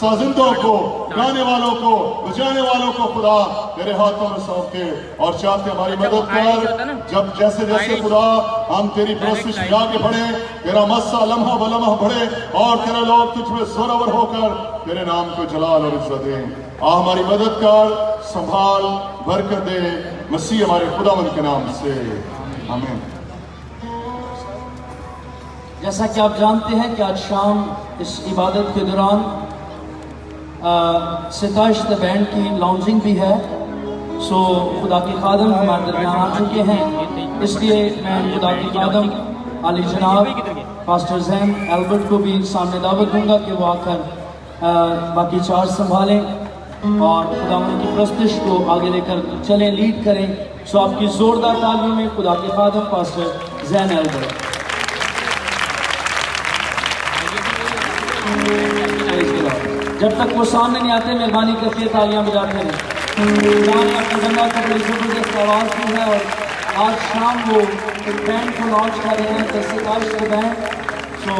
साजिंदों को, गाने वालों को, बजाने वालों को खुदा तेरे हाथों में सौंप के और चाहते हमारी मदद कर। जब जैसे जैसे खुदा हम तेरी परस्तिश में आगे बढ़े, तेरा मस्सा लम्हा बलम्हा बढ़े और तेरे लोग तुझ में जोरावर होकर तेरे नाम को जलाल और इज्जत दें। हमारी मदद कर, संभाल, बरकत दे, मसीह हमारे खुदावंद के नाम से, आमीन। जैसा कि आप जानते हैं कि आज शाम इस इबादत के दौरान सिताइश द बैंड की लॉन्चिंग भी है। सो खुदा के खादम हमारे दरमियान आ चुके हैं, इसलिए मैं खुदा के खादम आली जनाब पास्टर जैन एल्बर्ट को भी सामने दावत दूंगा कि वो आकर बाकी चार्ज संभालें और खुदा की प्रस्तिश को आगे लेकर चलें, लीड करें। सो आपकी जोरदार तालियों में खुदा के खादम पास्टर जैन एल्बर्ट। जब तक वो सामने नहीं आते मेहरबानी करके तालियां बजाते हैं। अपनी गंगा को बड़ी जबरदस्त आवाज़ दी है और आज शाम वो एक बैंड को लॉन्च कर रहे हैं, द सिताइश द बैंड। सो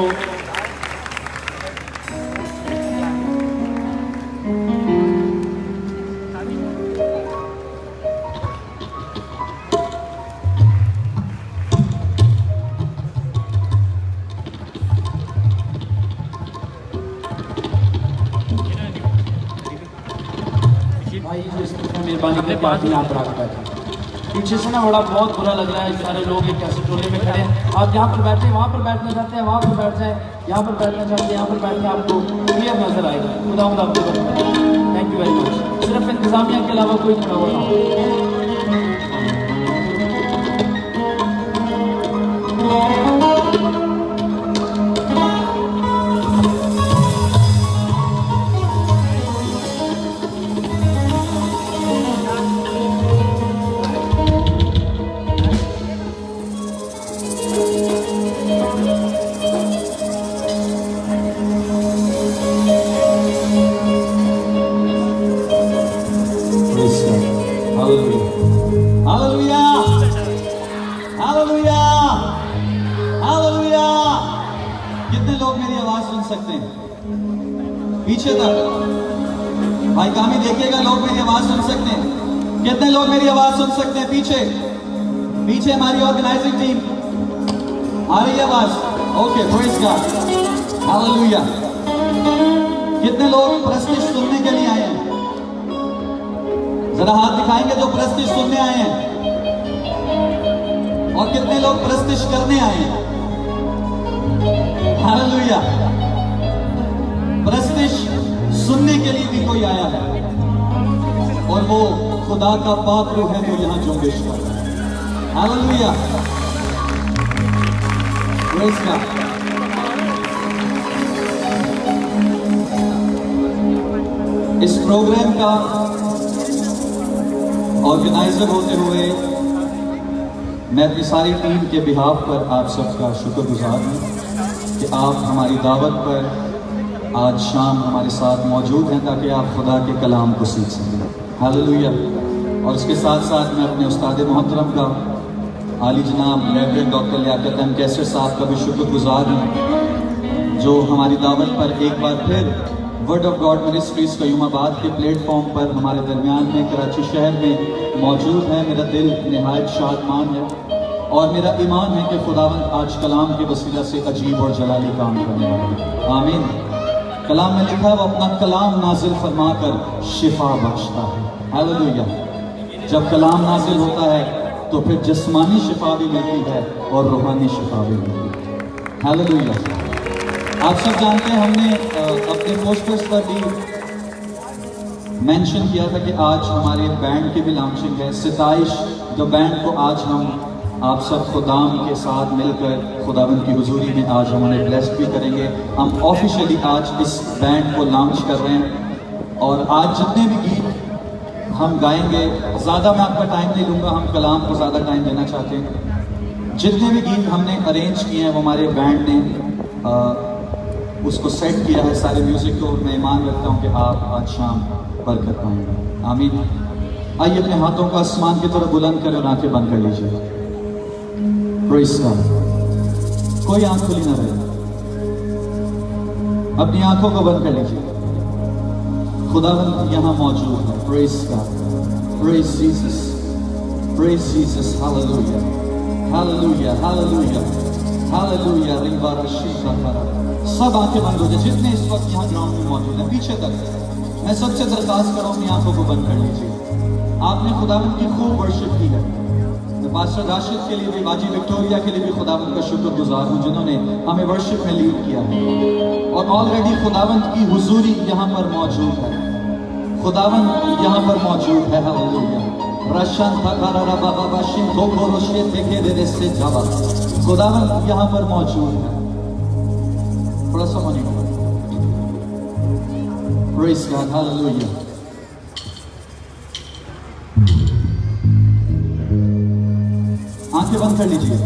मेहरबानी करके आप यहाँ पर आकर बैठे। पीछे से ना बड़ा बहुत बुरा लग रहा है, सारे लोग एक ऐसे टोले में खड़े हैं। आप यहाँ पर बैठे, वहाँ पर बैठना चाहते हैं वहाँ पर बैठ जाए, यहाँ पर बैठना चाहते हैं यहाँ पर बैठे, आपको क्लियर नजर आएगा। खुदा आपको थैंक यू वेरी मच। सिर्फ इंतजामिया के अलावा कोई खड़ा हुआ ना हो। कितने लोग मेरी आवाज सुन सकते हैं? पीछे तक भाई कामी देखिएगा, लोग मेरी आवाज सुन सकते हैं? कितने लोग मेरी आवाज सुन सकते हैं? पीछे पीछे हमारी ऑर्गेनाइजिंग टीम आ रही है आवाज? Okay, praise God, hallelujah. कितने लोग प्रस्तिश सुनने के लिए आए हैं? जरा हाथ दिखाएंगे जो प्रस्तिश सुनने आए हैं। और कितने लोग प्रस्तिश करने आए हैं? हालेलुया। प्रस्तिश सुनने के लिए भी कोई आया है और वो खुदा का पाक रूह है जो यहां जुम्बिश कर रहा है। Hallelujah, praise God. इस प्रोग्राम का ऑर्गेनाइजर होते हुए मैं अपनी सारी टीम के बिहाफ पर आप सबका शुक्रगुजार हूँ कि आप हमारी दावत पर आज शाम हमारे साथ मौजूद हैं ताकि आप खुदा के कलाम को सीख सकें। हालेलुया। और इसके साथ साथ मैं अपने उस्ताद मोहतरम का आली जनाब रेवरेंड डॉक्टर लियाकत अहमद कैसर साहब का भी शुक्रगुजार हूँ जो हमारी दावत पर एक बार फिर word of God ministries Qayyumabad के प्लेटफॉर्म पर हमारे दरमियान में कराची शहर में मौजूद है। मेरा दिल निहायत शादमान है और मेरा ईमान है कि खुदावंद आज कलाम के वसीला से अजीब और जलाली काम करने वाला है। आमीन। कलाम में लिखा है वो अपना कलाम नाजिल फरमा कर शिफा बख्शता है। हालेलुया। जब कलाम नाजिल होता है तो फिर जिस्मानी शिफा भी मिलती है और रूहानी शिफा भी मिलती है। हालेलुया। आप सब जानते हैं हमने अपने पोस्टर्स पर भी मेंशन किया था कि आज हमारे बैंड की भी लॉन्चिंग है। सिताइश द बैंड को आज हम आप सब खुदाम के साथ मिलकर खुदावंद की हुजूरी में आज हम उन्हें ब्लेस्ड भी करेंगे। हम ऑफिशियली आज इस बैंड को लॉन्च कर रहे हैं और आज जितने भी गीत हम गाएंगे, ज़्यादा मैं आपका टाइम नहीं लूँगा, हम कलाम को ज़्यादा टाइम देना चाहते हैं। जितने भी गीत हमने अरेंज किए हैं वो हमारे बैंड ने उसको सेट किया है सारे म्यूज़िक को। मैं ईमान रखता हूँ कि आप आज शाम बरकत पाएंगे। आमीन। आइए अपने हाथों को आसमान की तरफ बुलंद करें और आंखें बंद कर लीजिए। Praise God. कोई आंख खुली ना रहे, अपनी आंखों को बंद कर लीजिए। खुदावंद यहाँ मौजूद है। Praise God, praise Jesus, praise Jesus, hallelujah, hallelujah, hallelujah, hallelujah. सब आंखें बंद हो जाए जितने इस वक्त यहाँ ग्राउंड में मौजूद हैं, पीछे तक। मैं सबसे दरखास्त कर रहा हूँ अपनी आंखों को बंद कर लीजिए। आपने खुदावंद की खूब वर्शिप की है। मैं पास्टर राशिद के लिए भी, बाजी विक्टोरिया के लिए भी खुदावंद का शुक्रगुजार हूँ जिन्होंने हमें वर्शिप में लीड किया है। और ऑलरेडी खुदावंद की हुजूरी यहाँ पर मौजूद है, खुदावंद यहाँ पर मौजूद है। हालेलुया। खुदावंद यहाँ पर मौजूद है। थोड़ा सा मनी होगा। Praise God, hallelujah. आंखें बंद कर लीजिए।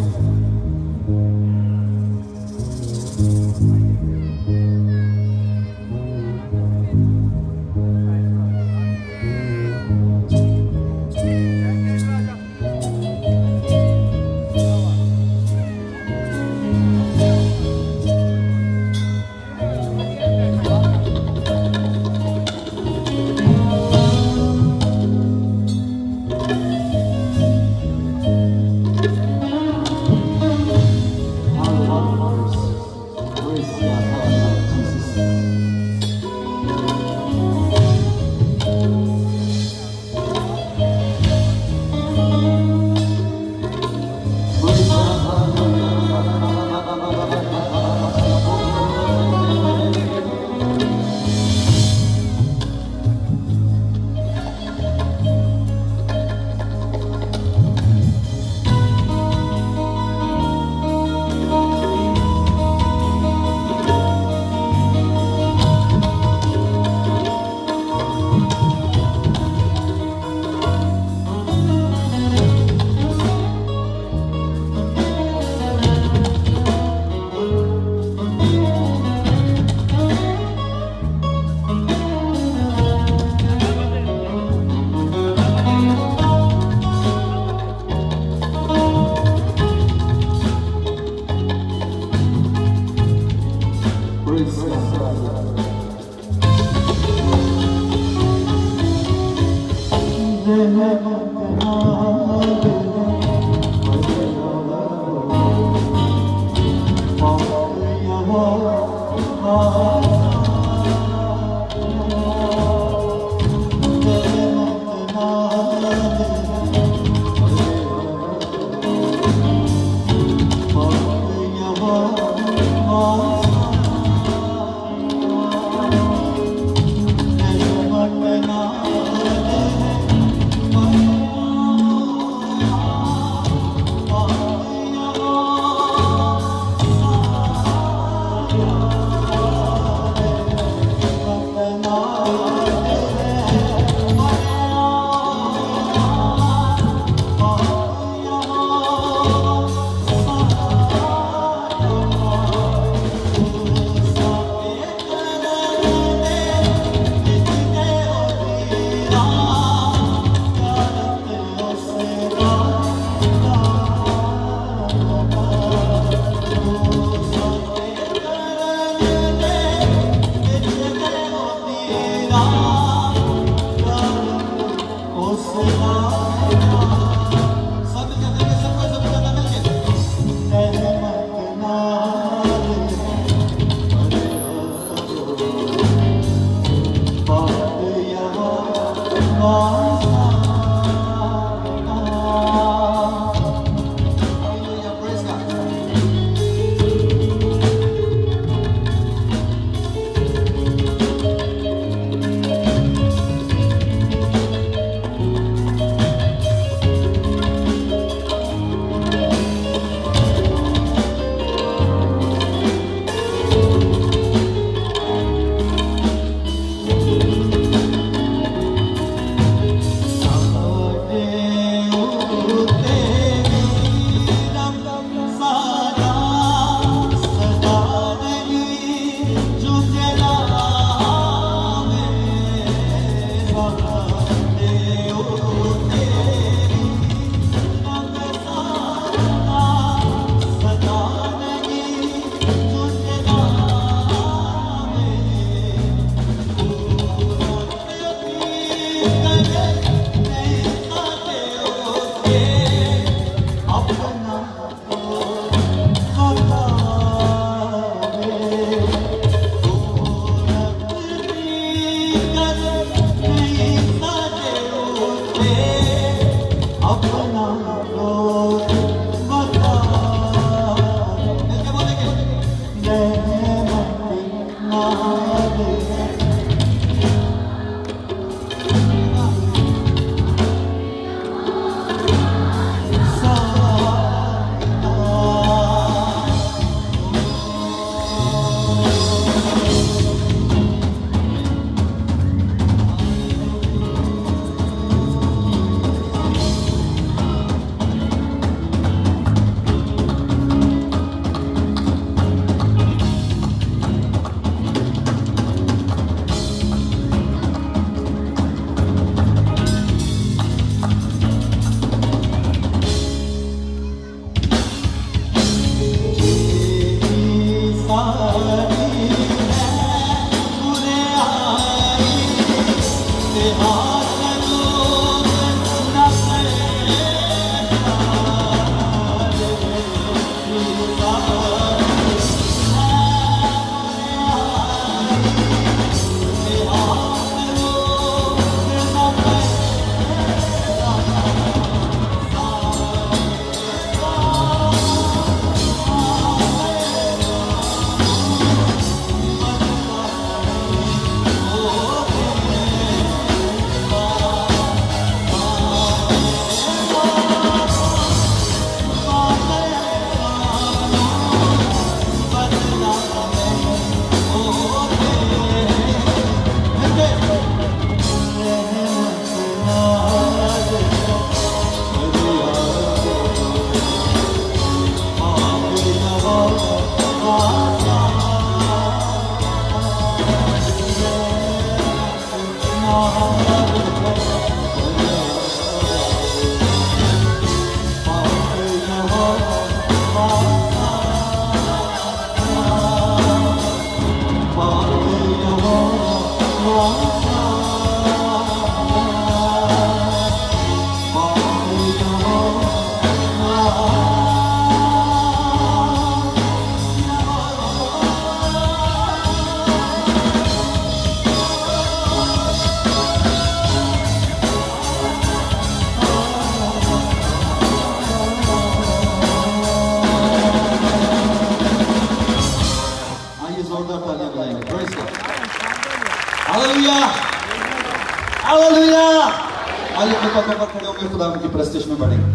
आइए अपने पदों पर खड़े होकर खुदा की प्रस्तिश में बढ़ेंगे।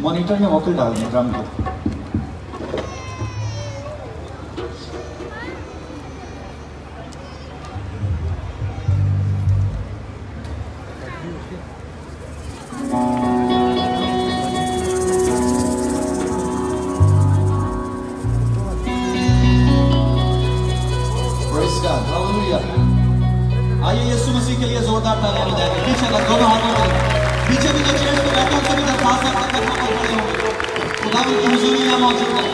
मॉनिटर में वोकल डाल दें ड्रम को। आइए यीशु मसीह के लिए जोरदार तालियां बजाएंगे। पीछे का दोनों हाथों में, पीछे भी जो चेयर पे बैठे हैं सभी दरख्वास्त है अपने कदमों पर खड़े होंगे। खुदा की हुजूरी यहाँ मौजूद है।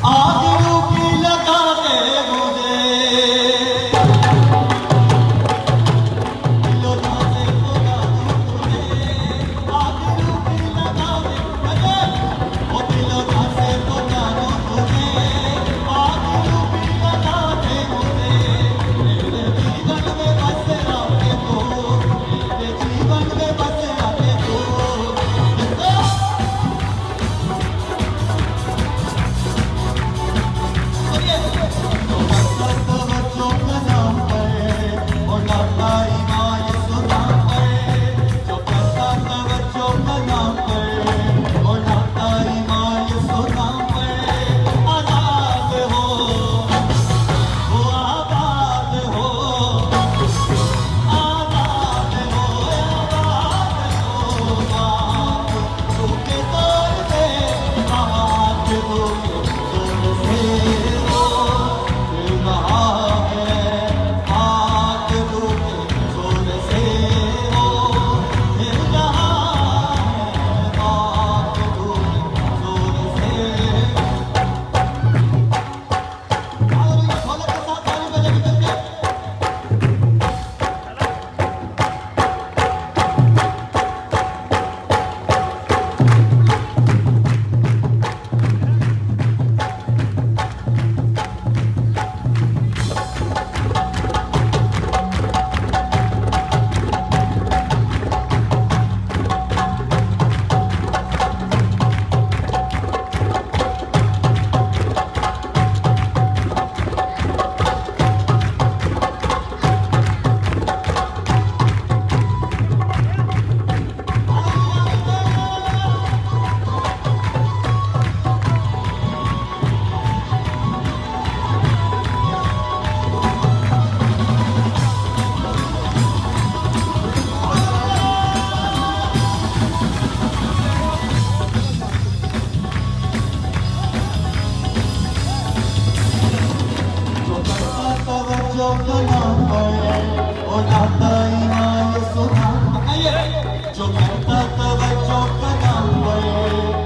आग रूठी लगा दे मुझे दिलों से खुदा तुझे आग रूठी लगा दे मुझे ओ दिलों से खुदा तुझे आग रूठी लगा दे मुझे मेरे जीवन में बस आके तू मेरे जीवन में बस आके तू जो करता तवज्जो कदम पे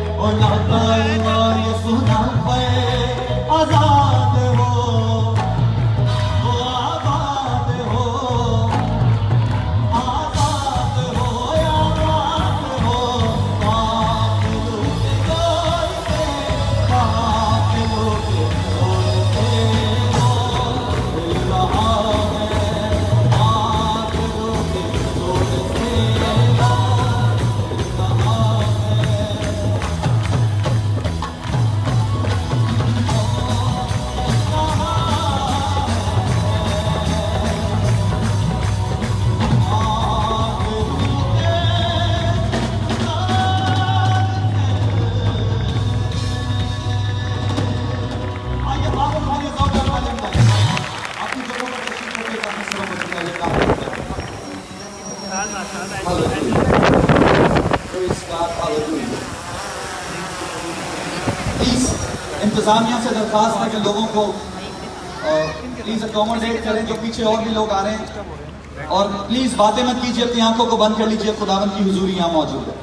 ओ लाता ईमान ये सुना पे आजाद हो वो आबाद हो आजाद हो आबाद हो पाक लूटे जोर से पाक लूटे जोर से हो दिल रहा है पाक लूटे जोर से इंतजामिया से दरखास्त है कि लोगों को प्लीज अकोमोडेट करें, जो पीछे और भी लोग आ रहे हैं, और प्लीज बातें मत कीजिए, अपनी आंखों को बंद कर लीजिए, खुदावंद की हुजूरी यहाँ मौजूद है।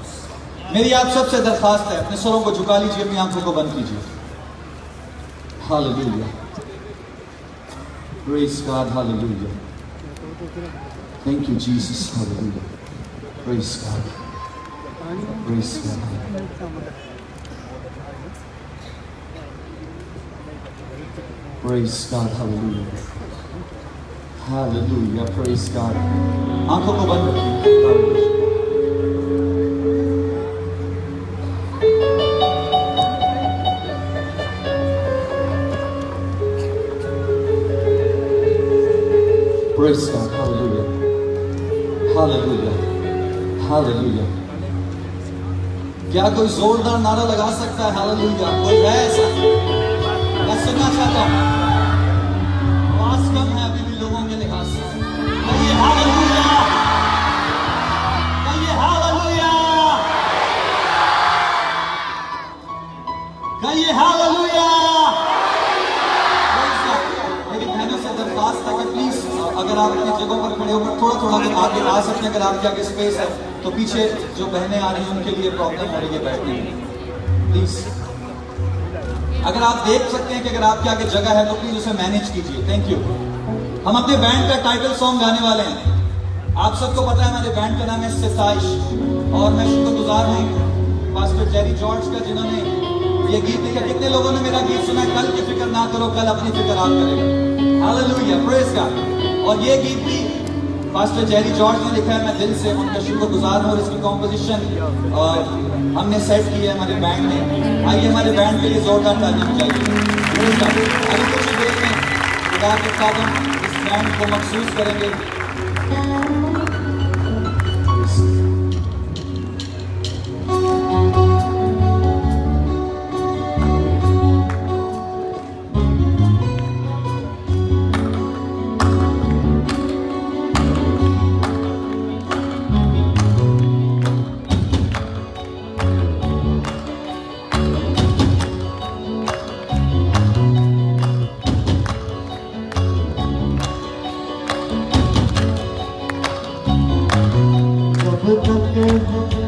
मेरी आप सबसे दरखास्त है, अपने सरों को झुका लीजिए, अपनी आंखों को बंद कीजिए। Hallelujah, praise God, hallelujah, thank you Jesus, hallelujah, praise God, praise God, praise God, hallelujah, hallelujah, praise God। आंखों को बंद रखिए। Praise God, hallelujah, hallelujah, hallelujah। क्या कोई जोरदार नारा लगा सकता है hallelujah? कोई है ऐसा? मैं सुनना चाहता हूँ, आवाज कम है अभी भी लोगों के लिहाज से। कहिए हालेलुया, कहिए हालेलुया, कहिए हालेलुया। मेरी बहनों से दरखास्त है कि प्लीज अगर आप अपनी जगहों पर खड़े होकर थोड़ा थोड़ा आगे आ सकते हैं, अगर आपके आगे स्पेस है तो पीछे जो बहनें आ रही हैं उनके लिए प्रॉब्लम हो रही है बैठने में, प्लीज अगर आप देख सकते हैं कि अगर आपके आगे जगह है तो प्लीज उसे मैनेज कीजिए। Thank you. हम अपने बैंड का टाइटल सॉन्ग गाने वाले हैं। आप सबको पता है हमारे बैंड का नाम है सिताइश, और मैं शुक्रगुजार हूँ पास्टर जेरी जॉर्ज का जिन्होंने ये गीत लिखा। कितने लोगों ने मेरा गीत सुना, कल की फिक्र ना करो कल अपनी फिक्र आप करेगा। Hallelujah, praise God. और ये गीत भी पास्टर जेरी जॉर्ज ने लिखा है। मैं दिल से उनका शुक्रगुजार हूँ। और इसकी कॉम्पोजिशन हमने सेट की है हमारे बैंड ने। आइए हमारे बैंड के लिए जोरदार ताली बजाइए। Praise God. अभी कुछ देर में खुदा के साथ हम इस बैंड को महसूस करेंगे।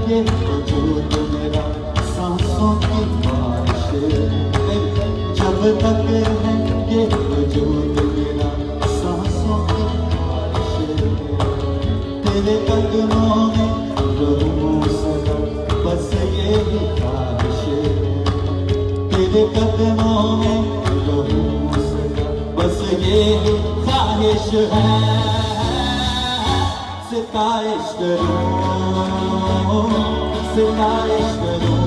ये वजूद मेरा सांसों की बारिश, जब तक है ये वजूद मेरा सांसों की बारिश, तेरे कदमों में रहूं सदा बस यही ख्वाहिश, तेरे कदमों में रहूं सदा बस यही ख्वाहिश है। सिताइश करूं, सिताइश करूं,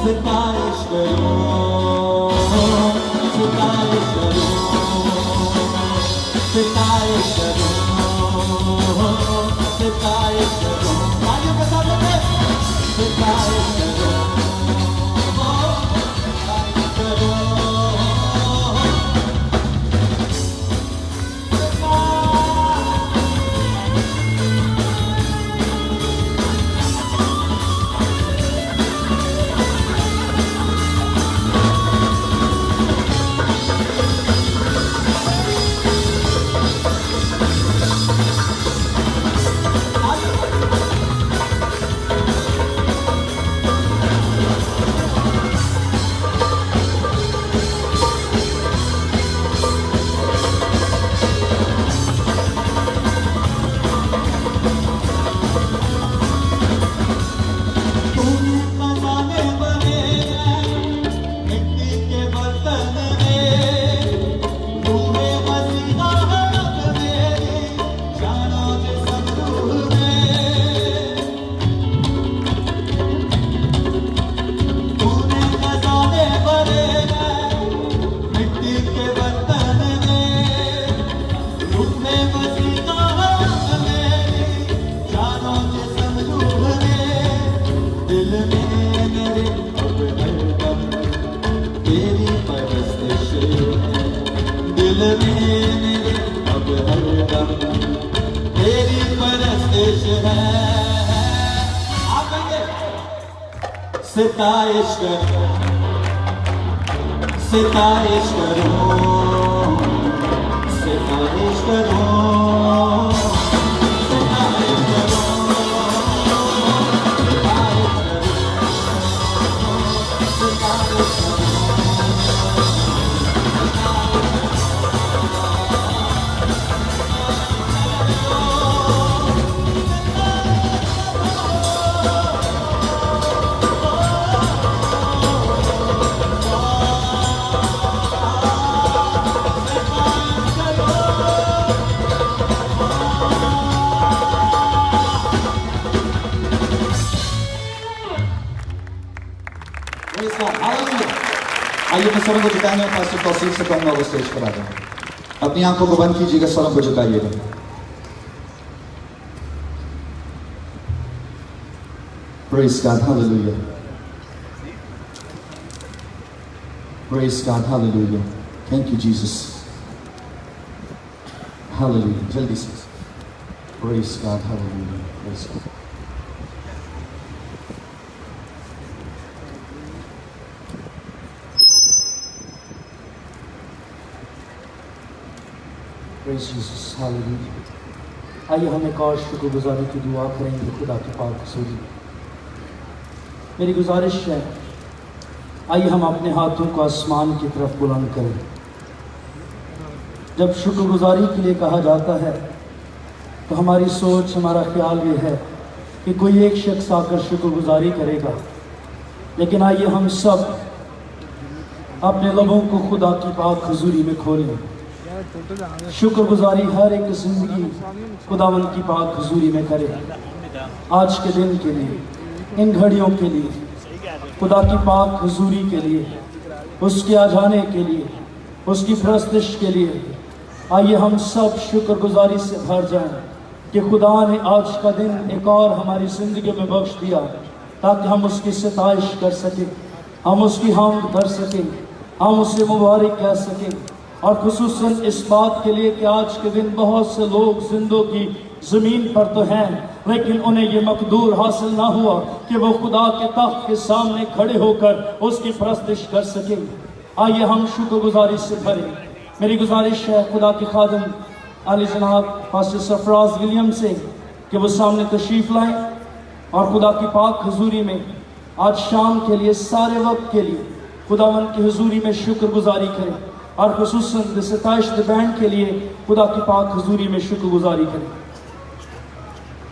सिताइश करूं, सिताइश करूं, सिताइश करूं, सिताइश करूं। आगे बता देते सिताइश करूं, सिताइश करूं, सिताइश करूं, सिताइश करूं, सिताइश करूं, सिताइश करूं। आइए मैं स्वरों को झुकाएंगे और पास्टर तौसीफ से कहूंगा वो स्टेज पर आ जाए। अपनी आंखों को बंद कीजिएगा, स्वरों को झुकाइएगा। Praise God, hallelujah. Praise God, hallelujah. Thank you, Jesus. Hallelujah. जल्दी से। Praise God, hallelujah. Praise God. Praise Jesus, hallelujah. आइए हम एक और शुक्रगुजारी की दुआ करेंगे खुदा के पाक हज़ूर। मेरी गुजारिश है आइए हम अपने हाथों को आसमान की तरफ बुलंद करें। जब शुक्रगुजारी के लिए कहा जाता है तो हमारी सोच, हमारा ख्याल ये है कि कोई एक शख्स आकर शुक्रगुजारी करेगा, लेकिन आइए हम सब अपने लबों को खुदा की पाक हुजूरी में खोलें। शुक्रगुजारी हर एक ज़िंदगी खुदावंद की पाक हुजूरी में करे। आज के दिन के लिए, इन घड़ियों के लिए, खुदा की पाक हुजूरी के लिए, उसके आ जाने के लिए, उसकी परस्तिश के लिए आइए हम सब शुक्रगुजारी से भर जाएं कि खुदा ने आज का दिन एक और हमारी ज़िंदगी में बख्श दिया ताकि हम उसकी सताइश कर सकें, हम उसकी हामद कर सकें, हम उसे मुबारक कह सकें। और खुसूसन इस बात के लिए कि आज के दिन बहुत से लोग जिंदों की ज़मीन पर तो हैं, लेकिन उन्हें ये मकदूर हासिल ना हुआ कि वो खुदा के तख्त के सामने खड़े होकर उसकी परस्तिश कर सकें। आइए हम शुक्रगुजारी से भरें। मेरी गुजारिश है खुदा के खादम आली जनाब पास्टर सरफराज विलियम से कि वो सामने तशरीफ़ लाएं और खुदा की पाक हुजूरी में आज शाम के लिए, सारे वक्त के लिए खुदावन की हुजूरी में शुक्रगुजारी करें और खुसूसन सताइश बैंड के लिए खुदा की पाक हुजूरी में शुक्रगुजारी करें।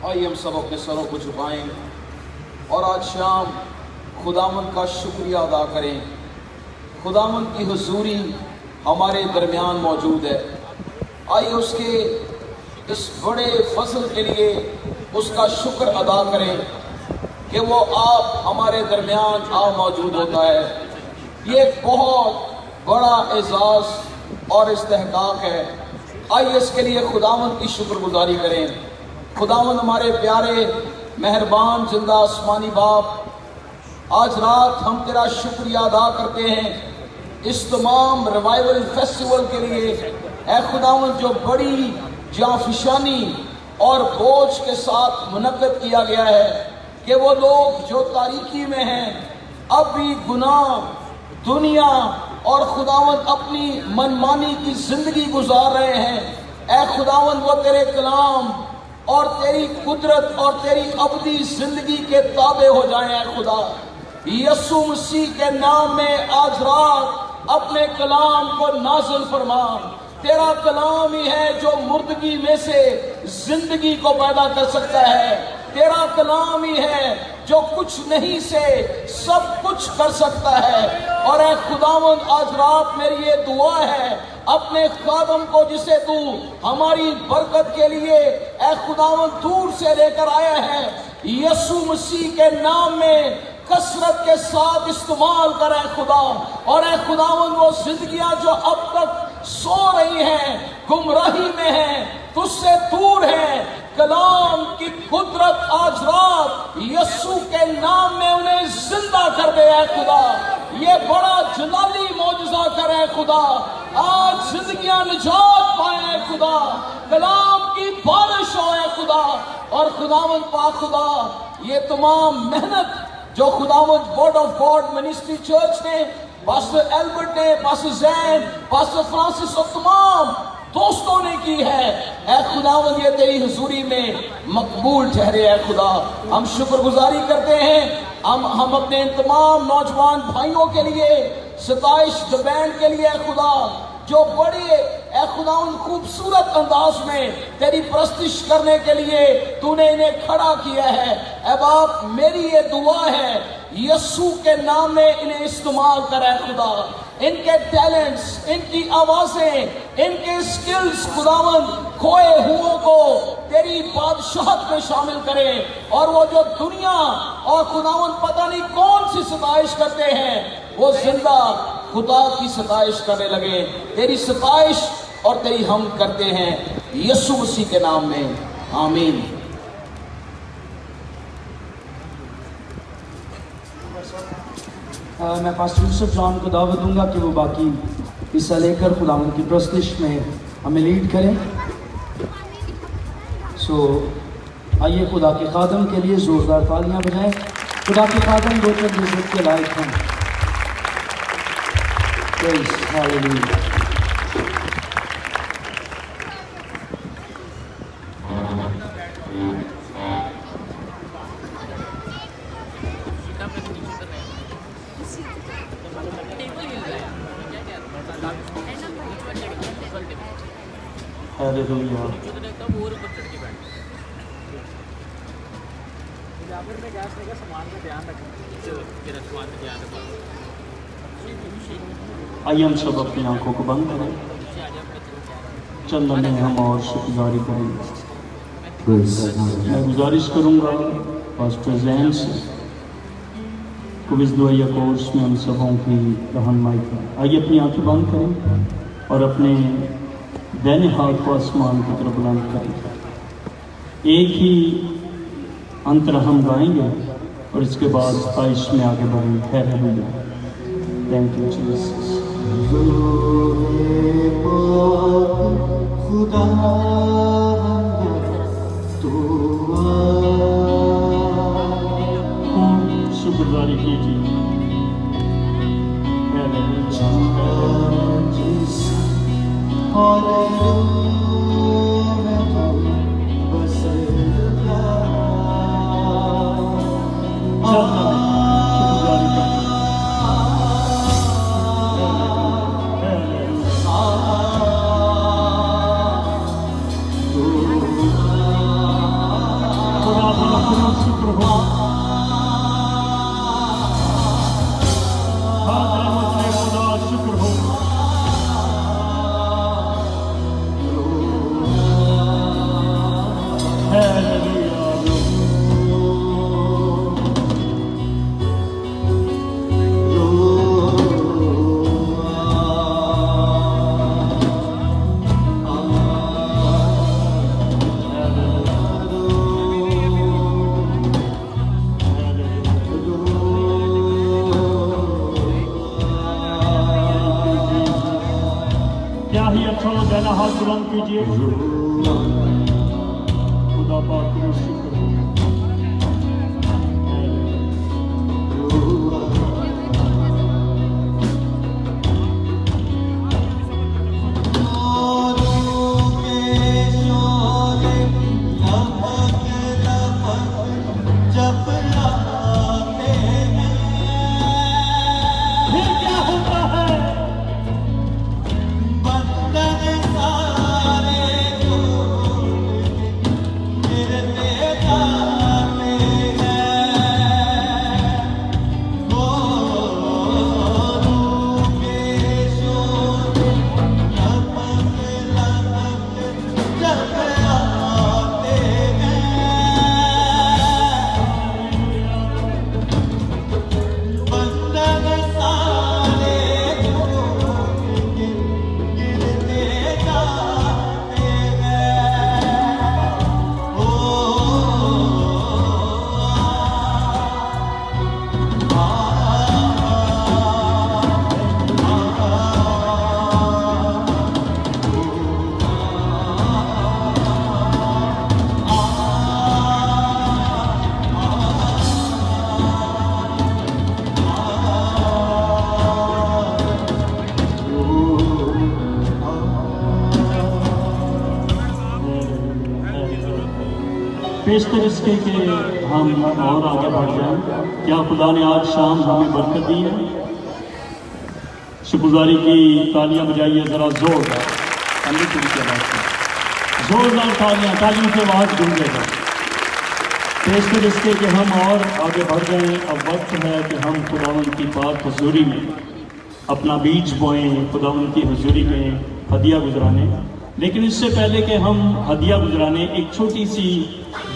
आइए हम सब अपने सरों को झुकाएं और आज शाम खुदावन का शुक्रिया अदा करें। खुदावन की हुजूरी हमारे दरमियान मौजूद है। आइए उसके इस बड़े फजल के लिए उसका शुक्र अदा करें कि वो आप हमारे दरमियान आ मौजूद होता है। ये एक बहुत बड़ा एजाज़ और इस्तेहकाक है। आइए इसके लिए खुदावंद की शुक्रगुजारी करें। खुदावंद हमारे प्यारे मेहरबान जिंदा आसमानी बाप, आज रात हम तेरा शुक्रिया अदा करते हैं इस तमाम रिवाइवल फेस्टिवल के लिए। ऐ खुदावंद जो बड़ी जाफिशानी और बोझ के साथ मुनक्कद किया गया है कि वो लोग जो तारीकी में हैं, अब भी गुनाह, दुनिया और खुदावंद अपनी मनमानी की जिंदगी गुजार रहे हैं। ऐ खुदावंद वो तेरे कलाम और तेरी कुदरत और तेरी अबदी जिंदगी के ताबे हो जाएं। ऐ खुदा, यीशु मसीह के नाम में आज रात अपने कलाम को नाज़िल फरमा। तेरा कलाम ही है जो मुर्दगी में से जिंदगी को पैदा कर सकता है। तेरा कलाम ही है जो कुछ नहीं से सब कुछ कर सकता है। और ऐ खुदावंद, आज रात मेरी ये दुआ है अपने खादम को जिसे तू हमारी बरकत के लिए ऐ खुदावंद दूर से लेकर आया है, यीशु मसीह के नाम में कसरत के साथ इस्तेमाल करे खुदा। और ऐ खुदावंद वो जिंदगियां जो अब तक सो रही हैं, गुमराही में हैं, तुझसे दूर हैं, कलाम की कुदरत आज रात यीशु के नाम में उन्हें जिंदा कर दे। ऐ खुदा, ये बड़ा जलाली मौजज़ा करे खुदा। आज जिंदगियां निजात पाए खुदा, कलाम की बारिश हो खुदा। और खुदावंद पाक खुदा, ये तमाम मेहनत जो खुदावंद word of God ministry church ने, पास्टर एल्बर्ट ने, पास्टर जैन, पास्टर फ्रांसिस और तमाम दोस्तों ने की है, ऐ खुदावंद ये तेरी हुजूरी में मकबूल ठहरे। ऐ खुदा, हम शुक्रगुजारी करते हैं। हम अपने इन तमाम नौजवान भाइयों के लिए, सताइश बैंड के लिए खुदा, जो बड़े ऐ खुदावंद खूबसूरत अंदाज में तेरी प्रस्तिश करने के लिए तूने इन्हें खड़ा किया है। ऐ बाप, मेरी ये दुआ है यीशु के नाम में इन्हें इस्तेमाल करे खुदा। इनके टैलेंट्स, इनकी आवाजें, इनके स्किल्स खुदावंद खोए हुओं को तेरी बादशाहत में शामिल करें। और वो जो दुनिया और खुदावंद पता नहीं कौन सी सताइश करते हैं, वो जिंदा खुदा की सताइश करने लगे। तेरी सताइश और तेरी हम करते हैं यीशु मसीह के नाम में, आमीन। मैं पास्टर यूसुफ जॉन को दावत दूंगा कि वो बाकी हिस्सा लेकर खुदावंद की प्रस्तिश में हमें लीड करें। आइए खुदा के खादम के लिए जोरदार तालियां बजाएं। खुदा के खादम दो चंद के लायक हैं। हालेलुया। हालेलुया। आइए हम सब अपनी आंखों को बंद करें, चंद लम्हे हम और शुक्रगुजारी करेंगे। मैं गुजारिश करूंगा पास्टर जैन से क्विज़ दुआया कोर्स में हम सबों की रहनुमाई करें। आइए अपनी आंखें बंद करें और अपने दाहिने हाथ को आसमान की तरफ बुलंद करें। एक ही अंतर हम गाएंगे और इसके बाद 27 में आगे बढ़ेंगे। हालेलुया। Thank you Jesus. खुदा शुक्रगुजारी कीजिए। क्या ही अच्छा हो, दाहिना हाथ बुलंद कीजिए। खुदा पाक का शुक्र हो। पेशतर इसके कि हम और आगे बढ़ जाएं। क्या खुदा ने आज शाम हमें बरकत दी है? शुक्रगुजारी की तालियां बजाइए ज़रा जोरदार, जोरदार तालियां, तालियों की आवाज़ गूंजेगा। पेशतर इसके कि हम और आगे बढ़ जाएं। अब वक्त है कि हम खुदावंद की पाक हुजूरी में अपना बीज बोएं, खुदावंद की हुजूरी में हदिया गुजराने। लेकिन इससे पहले कि हम हदिया गुजराने, एक छोटी सी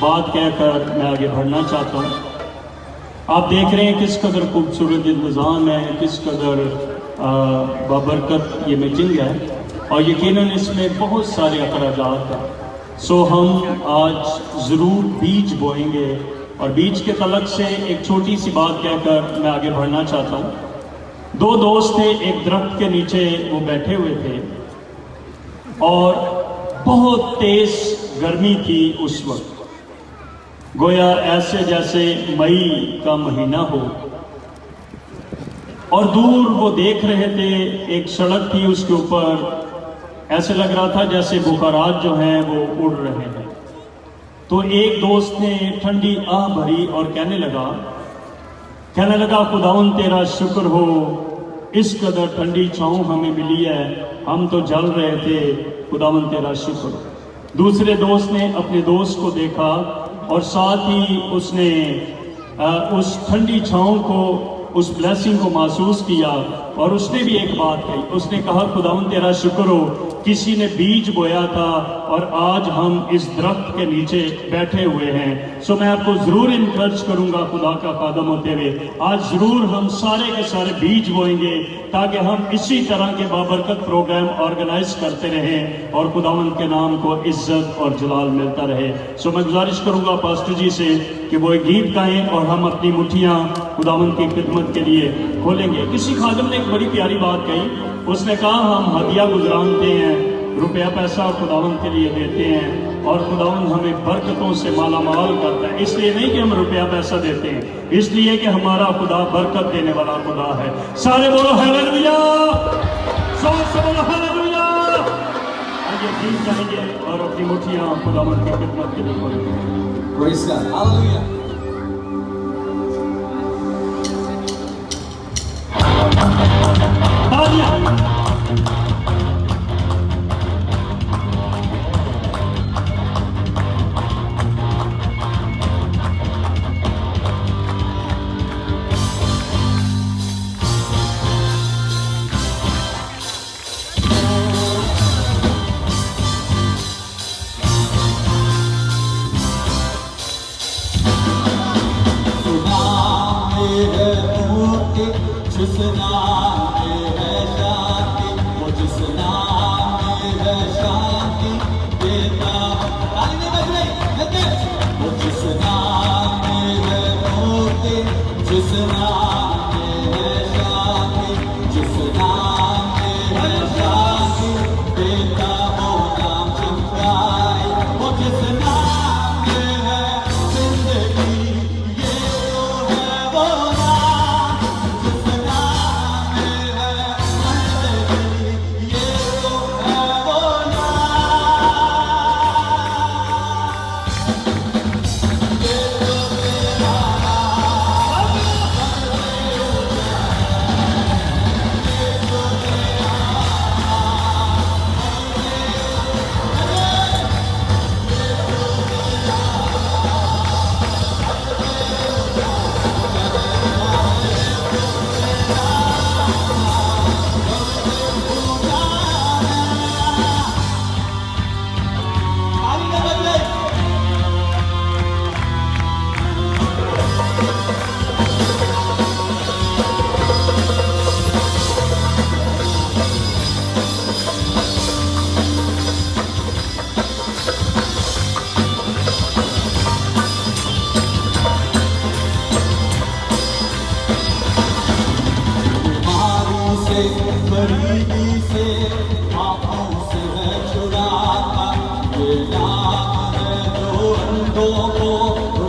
बात कहकर मैं आगे बढ़ना चाहता हूँ। आप देख रहे हैं किस कदर खूबसूरत इंतज़ाम है, किस कदर बाबरकत ये मीटिंग है और यकीनन इसमें बहुत सारे अखराजात हैं। सो हम आज ज़रूर बीज बोएंगे और बीज के तलक से एक छोटी सी बात कहकर मैं आगे बढ़ना चाहता हूँ। दो दोस्त थे, एक दरख्त के नीचे वो बैठे हुए थे और बहुत तेज गर्मी थी उस वक्त, गोया ऐसे जैसे मई का महीना हो। और दूर वो देख रहे थे, एक सड़क थी, उसके ऊपर ऐसे लग रहा था जैसे बुखारात जो हैं वो उड़ रहे हैं। तो एक दोस्त ने ठंडी आह भरी और कहने लगा खुदावन तेरा शुक्र हो इस कदर ठंडी छाँव हमें मिली है, हम तो जल रहे थे, खुदावंद तेरा शुक्र। दूसरे दोस्त ने अपने दोस्त को देखा और साथ ही उसने उस ठंडी छाँव को, उस ब्लेसिंग को महसूस किया और उसने भी एक बात कही। उसने कहा खुदावंद तेरा शुक्र हो, किसी ने बीज बोया था और आज हम इस दरख्त के नीचे बैठे हुए हैं। सो मैं आपको जरूर इनकरेज करूंगा खुदा का कदम होते हुए, आज जरूर हम सारे के सारे बीज बोएंगे ताकि हम इसी तरह के बाबरकत प्रोग्राम ऑर्गेनाइज करते रहें और खुदावंद के नाम को इज्जत और जलाल मिलता रहे। सो मैं गुजारिश करूंगा पास्टर जी से कि वो एक गीत गाएं और हम अपनी मुट्ठियां खुदावंद की खिदमत के लिए खोलेंगे। किसी खादिम ने एक बड़ी प्यारी बात कही, उसने कहा हम हदिया गुजरानते हैं, रुपया पैसा खुदावंद के लिए देते हैं और खुदावंद हमें बरकतों से माला माल करता है। इसलिए नहीं कि हम रुपया पैसा देते हैं, इसलिए कि हमारा खुदा बरकत देने वाला खुदा है। सारे बोलो हालेलुया, जोर से बोलो हालेलुया। आइए गीत गाएंगे और अपनी मुट्ठियां खुदावंद की खिदमत के लिए खोलेंगे। Praise God. हालेलुया। जिस नाम में है शांति, वो जिस नाम में है शांति देता। ताली नहीं बज रही, लेते। वो जिस नाम में है मुक्ति, जिस नाम में है शांति, जिस नाम में है शांति देता, वो नाम चमकाए। वो जिस नाम में है जिंदगी, ये तो है वो नाम। जिस नाम में है जिंदगी, ये तो है वो नाम। ये तो तेरा ताली नहीं बज रही। बीमारों से, गरीबी से, पापों से है छुड़ाता। ये नाम है जो अंधों को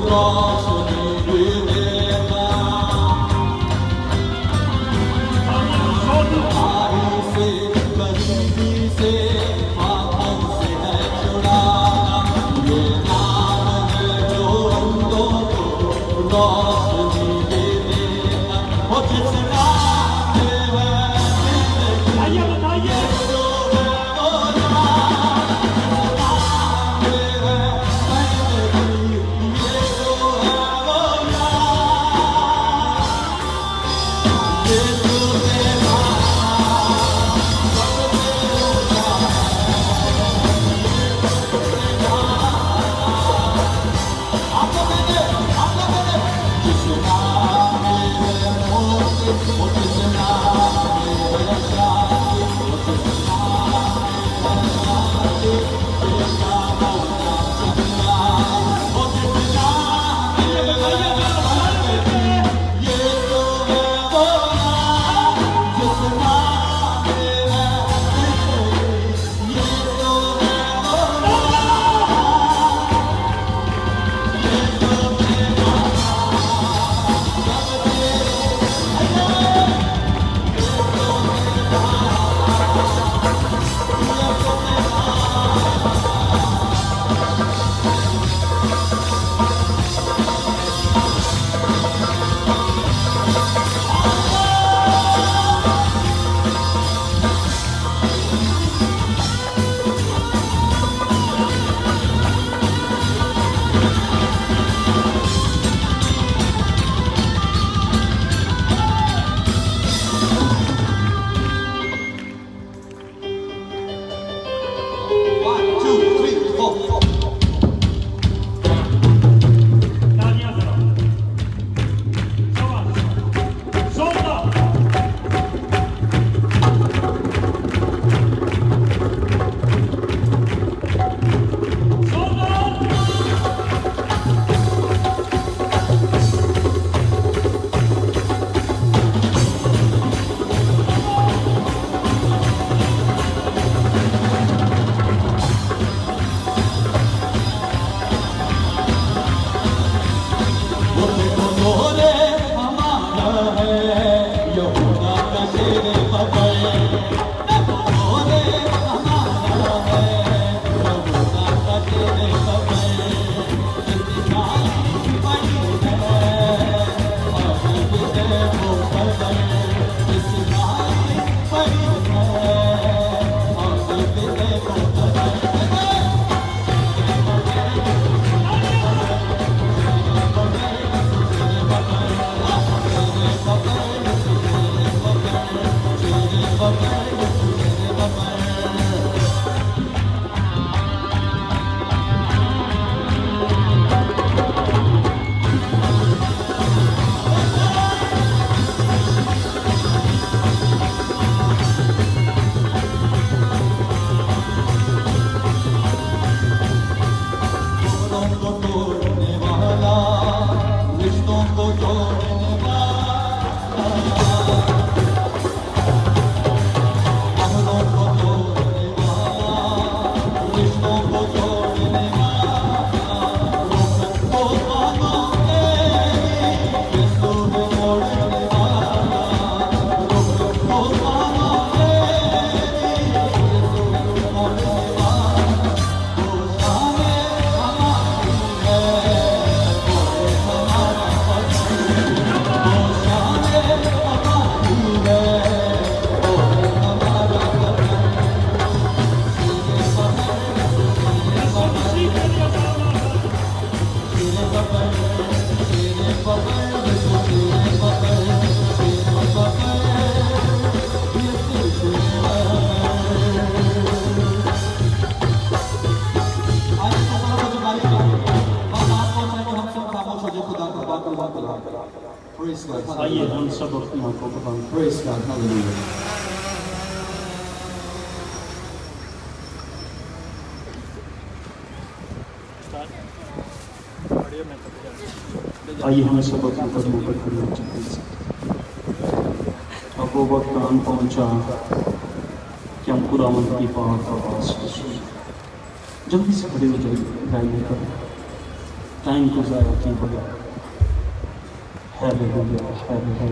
रोशनी भी देता। बीमारी से, गरीबी से, पापों से है छुड़ाता। ये नाम है जो अंधों को रोशनी भी देता। वो जिस नाम में है जिंदगी, आइए बताइए। जो है वो नाम। जिस नाम में है जिंदगी, ये जो है वो नाम। ये जो तेरा जिस नाम में है मुक्ति, वो जिस नाम में है शांति, वो जिस नाम तालियां जरा। शाबाश। जोरदार। Praise God. आइए हम सब अपनी आंखों को बंद करें। Praise God. Hallelujah. आइए हमें सब अपने कदमों पर खड़े हो जाएं। अब वो वक्त आन पहुंचा कि हम खुदावंद की पाक आवाज़ को सुनें। जल्दी से खड़े हो जाइए, गाइए कर टाइम को ज़ाया किए बगैर। Hallelujah, hallelujah.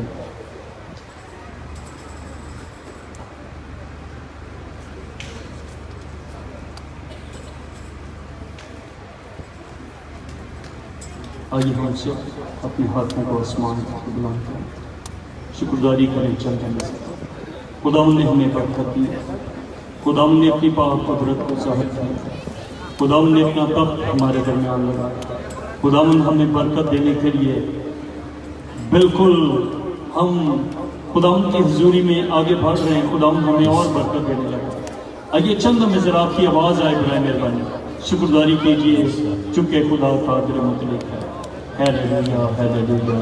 आइए हम सब अपने हाथों को आसमान को बुलंद करें, शुक्रगुजारी करें चल जाने से। खुदावंद ने हमें बरकत दी, खुदावंद ने अपनी पाक कुदरत को ज़ाहिर किया, खुदावंद ने अपना तख्त हमारे दरमियान लगाया। खुदावंद हमें बरकत देने के लिए बिल्कुल हम खुदावंद की हुजूरी में आगे बढ़ रहे हैं। खुदावंद हमें और बरकत देने लगा। आइए चंद में ज़रा आपकी आवाज़ आए बराए मेहरबानी शुक्रगुजारी कीजिए, चूँकि खुदा कादिर मुतलक है। Hallelujah, hallelujah,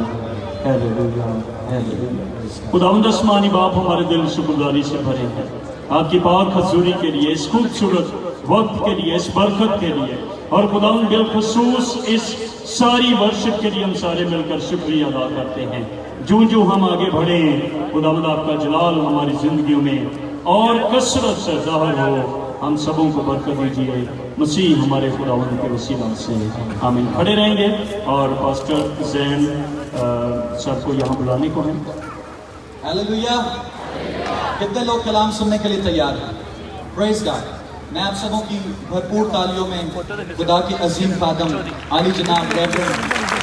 hallelujah, hallelujah. खुदावंद आसमानी बाप हमारे दिल शुक्रगुजारी से भरे हैं आपकी पाक हजूरी के लिए, इस खूबसूरत वक्त के लिए, इस बरकत के लिए, और खुदावंद बिलखुसूस इस सारी वर्शिप के लिए हम सारे मिलकर शुक्रिया अदा करते हैं। जो जो हम आगे बढ़े खुदावंद आपका जलाल हमारी जिंदगियों में और कसरत से ज़ाहिर हो। हम सबों को बरकत दीजिए मसीह हमारे खुदावंद के वसीला से, आमीन। खड़े रहेंगे और पास्टर जैन सर को यहाँ बुलाने को है। हालेलुया। कितने लोग कलाम सुनने के लिए तैयार हैं? Praise God. मैं आप सबों की भरपूर तालियों में खुदा के अजीम खादम आली जनाब रेवरेंड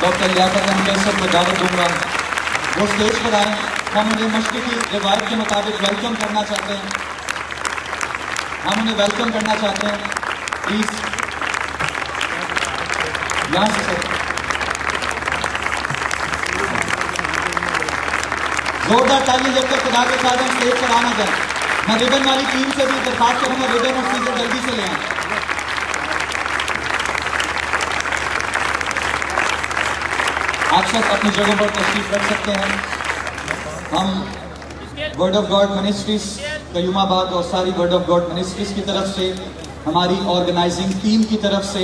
डॉक्टर लियाकत अहमद कैसर को दावत दूंगा, वो स्टेज पर आए। हम उन्हें मशरिकी रिवायत के मुताबिक वेलकम करना चाहते हैं। हम उन्हें वेलकम करना चाहते हैं। प्लीज यहाँ से सर जोरदार ताली जब तक खुदा के साथ हम स्टेज पर आना जाए। मैं रिबन वाली टीम से भी दरखास्त करूंगा, रिबन और सीजर जल्दी से ले आए। आप सब अपनी जगहों पर तशरीफ रख सकते हैं। हम word of God ministries Qayyumabad और सारी वर्ड ऑफ गॉड मिनिस्ट्रीज की तरफ से, हमारी ऑर्गेनाइजिंग टीम की तरफ से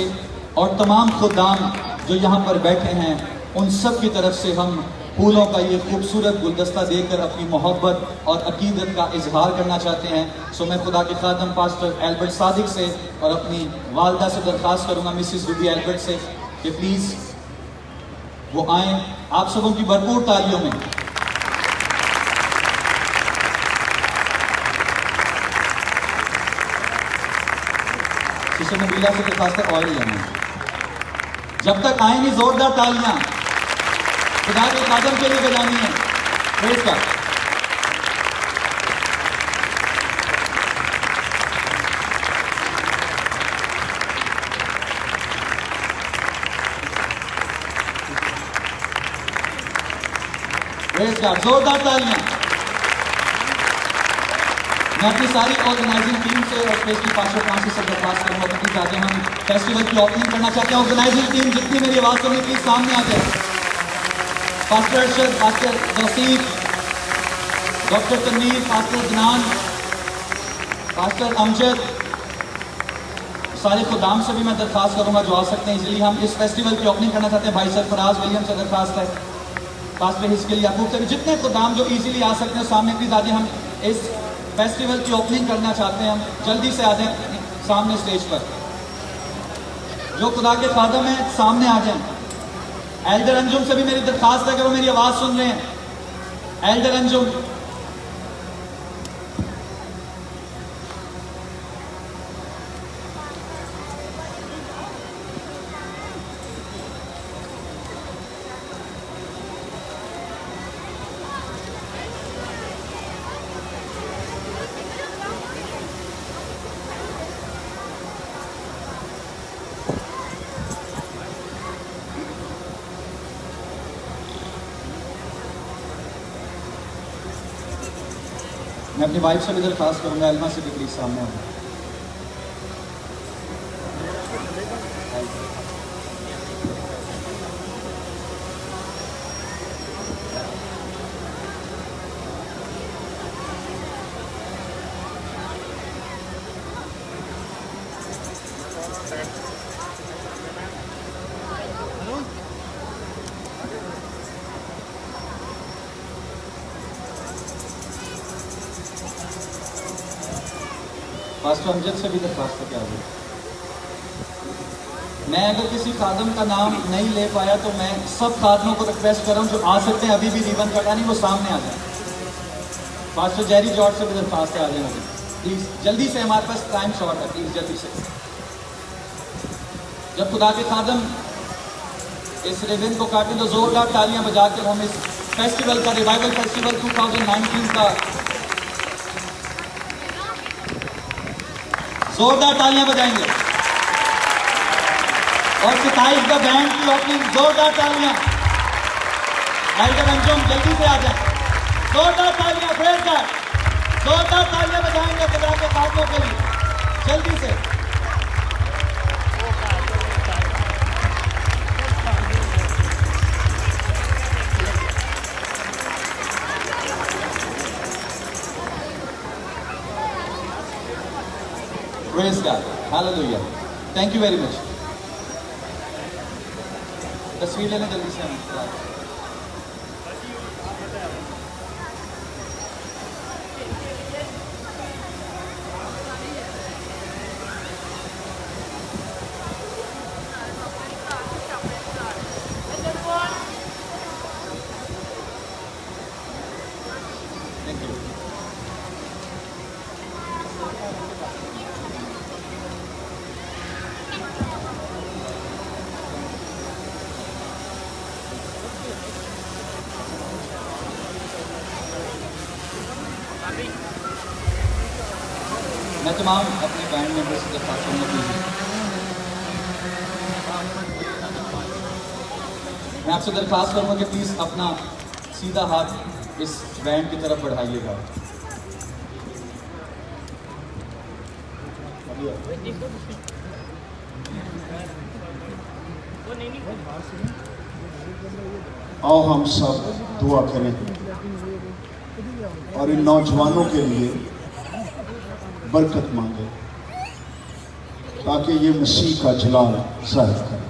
और तमाम खुदाम जो यहाँ पर बैठे हैं उन सब की तरफ से हम फूलों का ये खूबसूरत गुलदस्ता देकर अपनी मोहब्बत और अकीदत का इजहार करना चाहते हैं। सो मैं खुदा के खादम पास्टर एल्बर्ट सादिक से और अपनी वालदा से दरख्वास्त करूँगा, मिसिस रूबी एल्बर्ट से, कि प्लीज़ वो आए आप सबों की भरपूर तालियों में। सिस्टर नबीला से दरख्वास्त है ऑयल लेना। जब तक आएंगी जोरदार तालियां खुदा के खादम के लिए बजानी है। Praise God. प्रेज़ गॉड, जोरदार तालियां। मैं अपनी सारी ऑर्गेनाइजिंग टीम से और स्पेशली पास्टर फ्रांसिस से दरख्वास्त करूँगा कि प्लीज आगे हम फेस्टिवल की ओपनिंग करना चाहते हैं। ऑर्गेनाइजिंग टीम जितनी मेरी आवाज़ सुननी प्लीज सामने आ जाए। Pastor Arshad, pastor Tauseef, doctor Tanveer, pastor Janan, pastor Amjad, सारे खुदाम से भी मैं दरख्वास्त करूँगा जो आ सकते हैं इजीली। हम इस फेस्टिवल की ओपनिंग करना चाहते हैं। भाई सरफराज विलियम से दरख्वास्त है, पास्टर हिस्किल याकूब से भी, जितने खुदाम जो इजीली आ सकते हैं सामने प्लीज आ जाए। हम इस फेस्टिवल की ओपनिंग करना चाहते हैं। हम जल्दी से आ जाएं सामने स्टेज पर। जो खुदा के खादम हैं सामने आ जाएं। एल्डर अंजुम से भी मेरी दरखास्त है कि वो मेरी आवाज सुन रहे हैं। एल्डर अंजुम, मैं अपनी वाइफ से भी दरख्वास्त करूंगा, एल्मा से भी प्लीज सामने आऊँ। पास्टर अमजद से भी दरख्वास्त है क्या हुई? मैं अगर किसी खादम का नाम नहीं ले पाया तो मैं सब खादमों को रिक्वेस्ट कर रहा हूँ जो आ सकते हैं अभी भी रिबन कटानी वो सामने आ जाए। पास्टर जेरी जॉर्ज से भी दरख्वास्त है, आ जाए प्लीज जल्दी से, हमारे पास टाइम शॉर्ट है, प्लीज जल्दी से। जब खुदा के खादम इस रिबन को काटें तो जोरदार तालियां बजा कर हम इस फेस्टिवल का, रिवाइवल फेस्टिवल 2019 का जोरदार तालियां बजाएंगे। और 27 का बैंड की ओपनिंग, जोरदार तालियां। एल्डर अंजुम जल्दी से आ जाए, जोरदार तालियां। प्रेज़ गॉड, जोरदार तालियां बजाएंगे खुदा के खादमों के लिए, जल्दी से। Praise God, Hallelujah. Thank you very much. तस्वीर लेने जल्दी से हम। Thank you. मैं तमाम अपने बैंड मेंबर्स से दरख्वास्त करूँगा प्लीज, मैं आपसे दरख्वास्त करूँगा कि प्लीज़ अपना सीधा हाथ इस बैंड की तरफ बढ़ाइएगा। आओ हम सब दुआ करें और इन नौजवानों के लिए बरकत मांगे ताकि ये मसीह का जलाल जाहिर करे।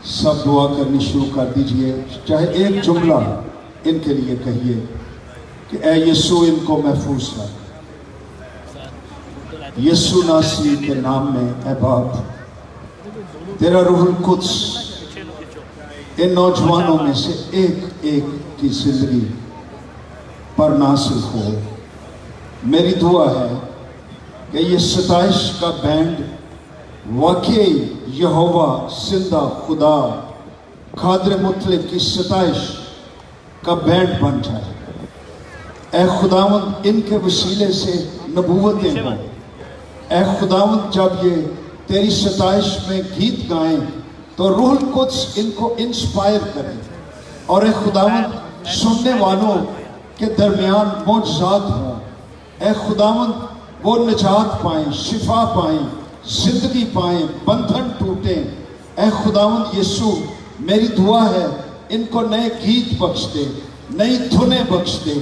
सब दुआ करनी शुरू कर दीजिए। चाहे एक जुमला इनके लिए कहिए कि ऐ यीशु इनको महफूज रख, यीशु नासरी के नाम में ऐ बाप तेरा रूहुल कुद्स इन नौजवानों में से एक एक की जिंदगी पर नासिल हो। मेरी दुआ है कि ये 27 का बैंड वाकई यहोवा जिंदा खुदा खादर मुतलिब की 27 का बैंड बन जाए। ऐ खुदावंद इनके वसीले से नबूवतें हों। ऐ खुदावंद जब ये तेरी 27 में गीत गाएं तो रूहुल कुद्स इनको इंस्पायर करे और ऐ खुदावंद सुनने वालों के दरमियान मौजज़ात हों। ऐ खुदावंद वो निजात पाएं, शिफा पाएं, जिंदगी पाएं, बंधन टूटें। ऐ खुदावंद यीशु मेरी दुआ है इनको नए गीत बख्श दे, नई धुनें बख्श दे।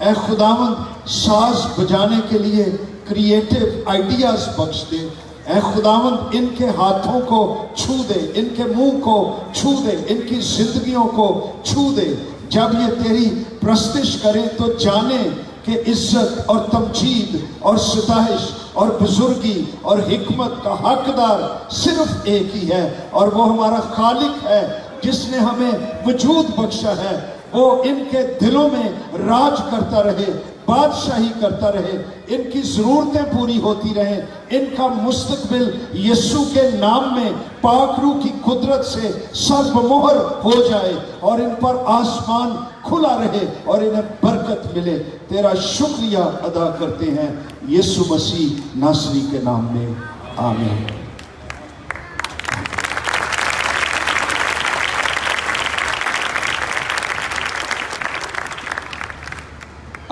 ऐ खुदावंद साज बजाने के लिए क्रिएटिव आइडियाज बख्श दे। ऐ खुदावंद इनके हाथों को छू दे, इनके मुंह को छू दे, इनकी जिंदगियों को छू दे। जब ये तेरी प्रस्तिश करें तो जाने कि इज्जत और तमजीद और सताइश और बुजुर्गी और हिकमत का हकदार सिर्फ एक ही है और वो हमारा खालिक है जिसने हमें वजूद बख्शा है। वो इनके दिलों में राज करता रहे, बादशाही करता रहे, इनकी ज़रूरतें पूरी होती रहें, इनका मुस्तकबिल यीशु के नाम में पाक रूह की कुदरत से सर्वमोहर हो जाए और इन पर आसमान खुला रहे और इन्हें बरकत मिले। तेरा शुक्रिया अदा करते हैं यीशु मसीह नासरी के नाम में, आमीन।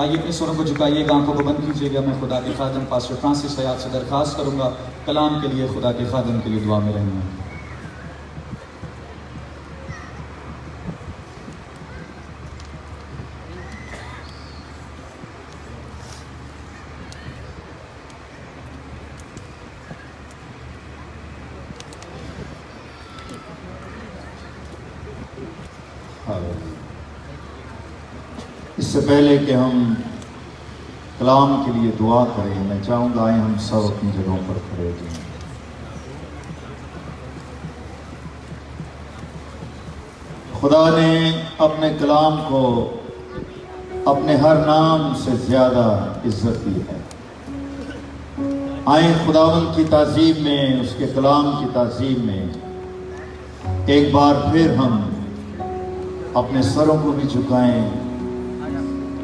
आइए अपने स्वरों को झुकाइएगा, आंखों को बंद कीजिएगा। मैं खुदा के खादम पास्टर फ्रांसिस हयात से दरख्वास्त करूंगा कलाम के लिए खुदा के खादम के लिए दुआ में रहना। इससे पहले कि हम कलाम के लिए दुआ करें, मैं चाहूँगा आए हम सब अपनी जगहों पर खड़े हो जाएं। खुदा ने अपने कलाम को अपने हर नाम से ज़्यादा इज्जत दी है। आए खुदावंद की ताज़ीम में, उसके कलाम की ताज़ीम में एक बार फिर हम अपने सरों को भी झुकाएं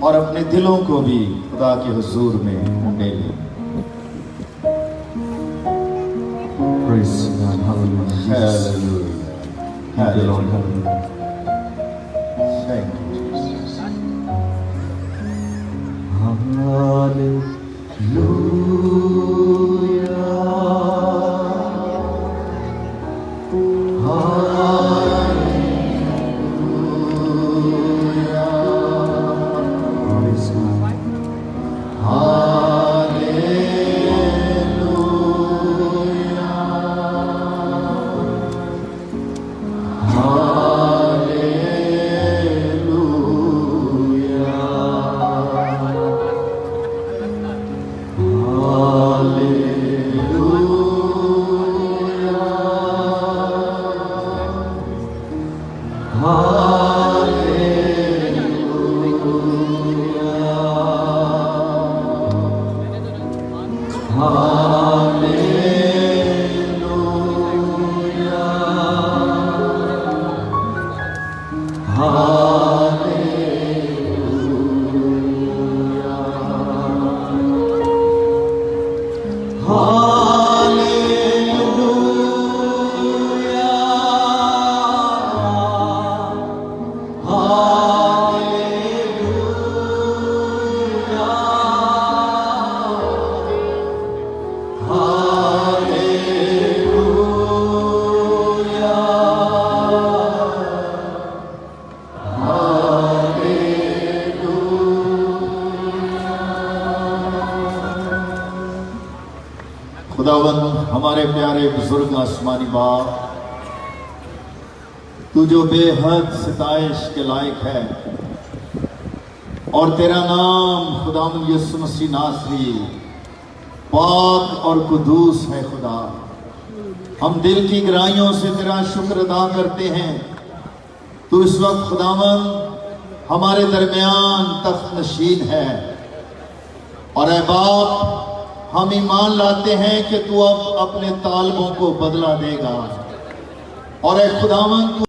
और अपने दिलों को भी खुदा के हुजूर में ढूंढे लें। Praise God, hallelujah. Hallelujah. Thank you, Lord, hallelujah. Thank you, Jesus. Hallelujah. खुदावन हमारे प्यारे बुजुर्ग आसमानी बाप, तू जो बेहद सिताइश के लायक है, और तेरा नाम खुदावन यीशु मसीह नासरी पाक और कुदूस है। खुदा, हम दिल की गहराइयों से तेरा शुक्र अदा करते हैं। तू इस वक्त खुदावन हमारे दरमियान तख्त नशीन है, और ऐ बाप, हम ईमान लाते हैं कि तू अब अपने तालबों को बदला देगा, और ऐ खुदावन